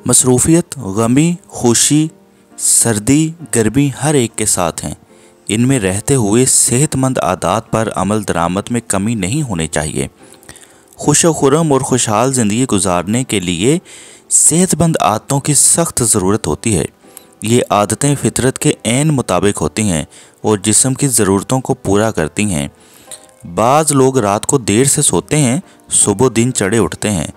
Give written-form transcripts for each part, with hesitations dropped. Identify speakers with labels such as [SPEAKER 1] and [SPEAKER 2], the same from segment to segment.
[SPEAKER 1] मसरूफ़ियत, गमी, खुशी, सर्दी, गर्मी हर एक के साथ हैं। इनमें रहते हुए सेहतमंद आदात पर अमल दरामद में कमी नहीं होनी चाहिए। खुश खुरम और खुशहाल ज़िंदगी गुजारने के लिए सेहतमंद आदतों की सख्त ज़रूरत होती है। ये आदतें फितरत के ऐन मुताबिक होती हैं और जिस्म की ज़रूरतों को पूरा करती हैं। बाज़ लोग रात को देर से सोते हैं, सुबह दिन चढ़े उठते हैं,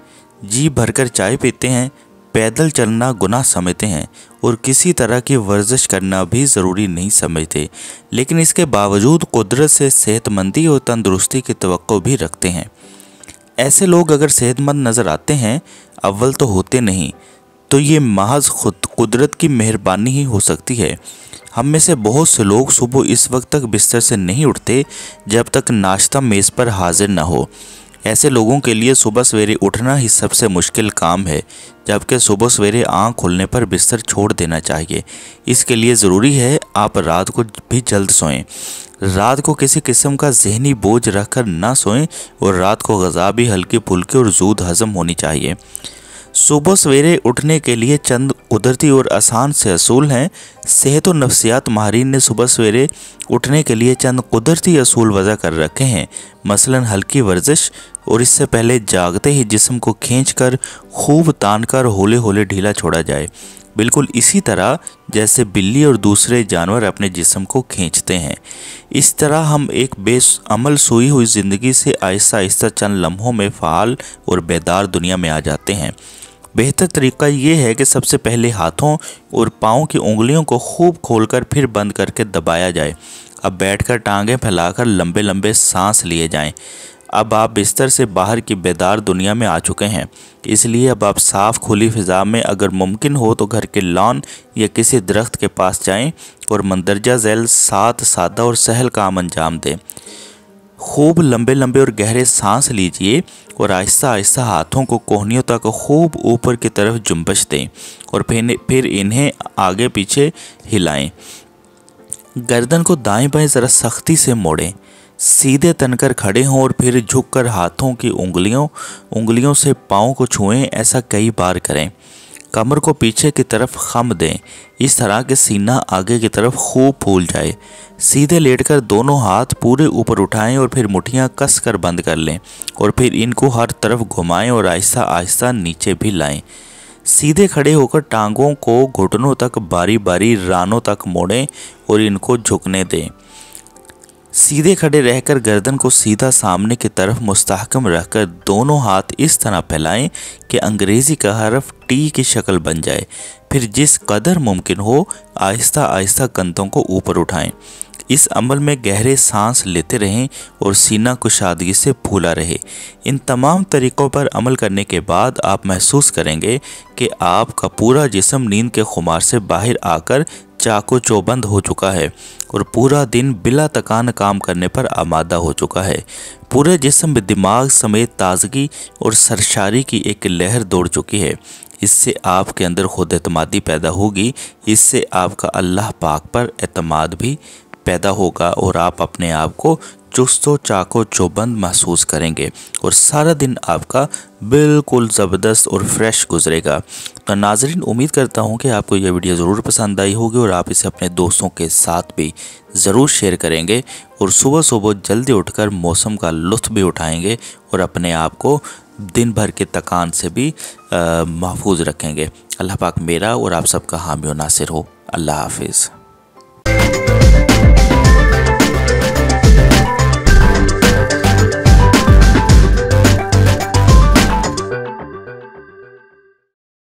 [SPEAKER 1] जी भरकर चाय पीते हैं, पैदल चलना गुनाह समझते हैं और किसी तरह की वर्जिश करना भी ज़रूरी नहीं समझते, लेकिन इसके बावजूद कुदरत से सेहतमंदी और तंदुरुस्ती की तवक्को भी रखते हैं। ऐसे लोग अगर सेहतमंद नज़र आते हैं, अव्वल तो होते नहीं, तो ये महज खुद कुदरत की मेहरबानी ही हो सकती है। हम में से बहुत से लोग सुबह इस वक्त तक बिस्तर से नहीं उठते जब तक नाश्ता मेज़ पर हाजिर न हो। ऐसे लोगों के लिए सुबह सवेरे उठना ही सबसे मुश्किल काम है, जबकि सुबह सवेरे आँख खुलने पर बिस्तर छोड़ देना चाहिए। इसके लिए ज़रूरी है आप रात को भी जल्द सोएं। रात को किसी किस्म का जहनी बोझ रखकर ना सोएं और रात को ग़िज़ा भी हल्की फुल्की और जूद हज़म होनी चाहिए। सुबह सवेरे उठने के लिए चंद कुदरती और आसान से असूल हैं। सेहत और नफ्सियात माहिरीन ने सुबह सवेरे उठने के लिए चंद कुदरती असूल वज़ा कर रखे हैं। मसलन हल्की वर्जिश और इससे पहले जागते ही जिस्म को खींचकर खूब तानकर हौले हौले ढीला छोड़ा जाए, बिल्कुल इसी तरह जैसे बिल्ली और दूसरे जानवर अपने जिस्म को खींचते हैं। इस तरह हम एक बेअमल सोई हुई ज़िंदगी से आहिस्ता आहिस्ता चंद लम्हों में फ़ाल और बेदार दुनिया में आ जाते हैं। बेहतर तरीका ये है कि सबसे पहले हाथों और पाँव की उंगलियों को खूब खोलकर फिर बंद करके दबाया जाए। अब बैठकर टांगें फैलाकर लंबे लंबे सांस लिए जाएं। अब आप बिस्तर से बाहर की बेदार दुनिया में आ चुके हैं, इसलिए अब आप साफ़ खुली फ़िज़ा में अगर मुमकिन हो तो घर के लॉन या किसी दरख्त के पास जाएं और मंदरजा झैल साथ सादा और सहल काम अंजाम दें। खूब लंबे लंबे और गहरे सांस लीजिए और आहिस्ता आहिस्ता हाथों को कोहनियों तक खूब ऊपर की तरफ जुम्बश दें और फिर इन्हें आगे पीछे हिलाएं। गर्दन को दाएं बाएं ज़रा सख्ती से मोड़ें। सीधे तनकर खड़े हों और फिर झुककर हाथों की उंगलियों से पाँव को छुएं। ऐसा कई बार करें। कमर को पीछे की तरफ खम दें, इस तरह के सीना आगे की तरफ खूब फूल जाए। सीधे लेटकर दोनों हाथ पूरे ऊपर उठाएं और फिर मुट्ठियां कस कर बंद कर लें और फिर इनको हर तरफ घुमाएं और आहिस्ता आहिस्ता नीचे भी लाएं। सीधे खड़े होकर टांगों को घुटनों तक बारी बारी रानों तक मोड़ें और इनको झुकने दें। सीधे खड़े रहकर गर्दन को सीधा सामने की तरफ मुस्तहकम रखकर दोनों हाथ इस तरह फैलाएं कि अंग्रेज़ी का हरफ टी की शक्ल बन जाए। फिर जिस कदर मुमकिन हो आहिस्ता आहिस्ता कंधों को ऊपर उठाएं। इस अमल में गहरे सांस लेते रहें और सीना कुशादगी से फूला रहे। इन तमाम तरीक़ों पर अमल करने के बाद आप महसूस करेंगे कि आपका पूरा जिस्म नींद के खुमार से बाहर आकर चाको चौबंद हो चुका है और पूरा दिन बिला तकान काम करने पर आमादा हो चुका है। पूरे जिस्म में दिमाग समेत ताजगी और सरशारी की एक लहर दौड़ चुकी है। इससे आपके अंदर खुद एतमादी पैदा होगी। इससे आपका अल्लाह पाक पर एतमाद भी पैदा होगा और आप अपने आप को चुस्त चाको चौबंद महसूस करेंगे और सारा दिन आपका बिल्कुल ज़बरदस्त और फ्रेश गुजरेगा। तो नाज़रीन, उम्मीद करता हूँ कि आपको यह वीडियो ज़रूर पसंद आई होगी और आप इसे अपने दोस्तों के साथ भी ज़रूर शेयर करेंगे और सुबह सुबह जल्दी उठकर मौसम का लुत्फ़ भी उठाएंगे और अपने आप को दिन भर के तकान से भी महफूज रखेंगे। अल्लाह पाक मेरा और आप सबका हामी और नासिर हो। अल्लाह हाफिज़।